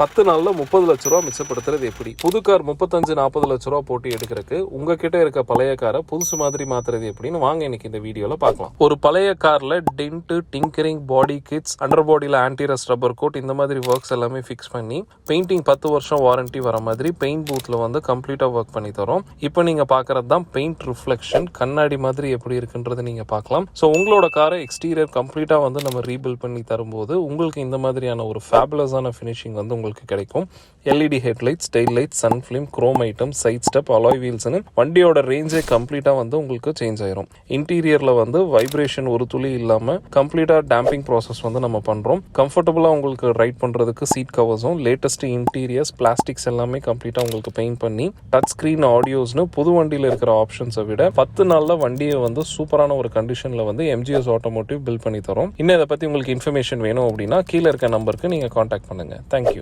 10 நாள்ல 30 லட்ச ரூபா மிச்சப்படுத்துறது எப்படி? புது கார் 35-40 லட்ச ரூபா போட்டு எடுக்கிறதுக்கு உங்ககிட்ட இருக்க பழைய காரை புதுசு மாதிரி மாத்துறது எப்படின்னு வாங்க இன்னைக்கு இந்த வீடியோல பார்க்கலாம். ஒரு பழைய கார்ல டென்ட், டிங்கரிங், பாடி கிட்ஸ், அண்டர் பாடியில ஆன்டி ரஸ்ட் ரப்பர் கோட் இந்த மாதிரி ஒர்க்ஸ் எல்லாமே ஃபிக்ஸ் பண்ணி பெயிண்டிங் 10 வருஷம் வாரண்டி வர மாதிரி பெயிண்ட் பூத்ல வந்து கம்ப்ளீட்டா ஒர்க் பண்ணி தரோம். இப்போ நீங்க பாக்குறது தான் பெயிண்ட் ரிஃப்ளெக்ஷன், கண்ணாடி மாதிரி எப்படி இருக்குன்றது நீங்க பார்க்கலாம். ஸோ உங்களோட காரை எக்ஸ்டீரியர் கம்ப்ளீட்டா வந்து நம்ம ரீபில்ட் பண்ணி தரும்போது உங்களுக்கு இந்த மாதிரியான ஒரு ஃபேபுலஸான ஃபினிஷிங் வந்து உங்களுக்கு கிடைக்கும். LED headlights, tail light, sun film, chrome item, side step, alloy வீல்ஸ்னு வண்டியோட ரேஞ்சே கம்ப்ளீட்டா வந்து உங்களுக்கு சேஞ்ச் ஆயிரும். இன்டீரியர்ல வந்து வைப்ரேஷன் ஒரு துளி இல்லாம கம்ப்ளீட்டா டேம்பிங் ப்ராசஸ் வந்து நம்ம பண்றோம். கம்ஃபர்டபுளா உங்களுக்கு ரைட் பண்றதுக்கு சீட் கவர்ஸும் லேட்டஸ்ட் இன்டீரியர்ஸ், பிளாஸ்டிக்ஸ் எல்லாமே கம்ப்ளீட்டா உங்களுக்கு பெயிண்ட் பண்ணி டச் ஸ்கிரீன், ஆடியோஸ்னு புது வண்டியில இருக்கிற ஆப்ஷன்ஸை விட 10 நாள்ல வண்டியை வந்து சூப்பரான ஒரு கண்டிஷன்ல வந்து எம்ஜிஎஸ் ஆட்டோமோட்டிவ் பில்ட் பண்ணி தரோம். இன்னும் இதை பத்தி உங்களுக்கு இன்ஃபர்மேஷன் வேணும் அப்படின்னா கீழே இருக்க நம்பருக்கு நீங்க கான்டாக்ட் பண்ணுங்க. தேங்க்யூ.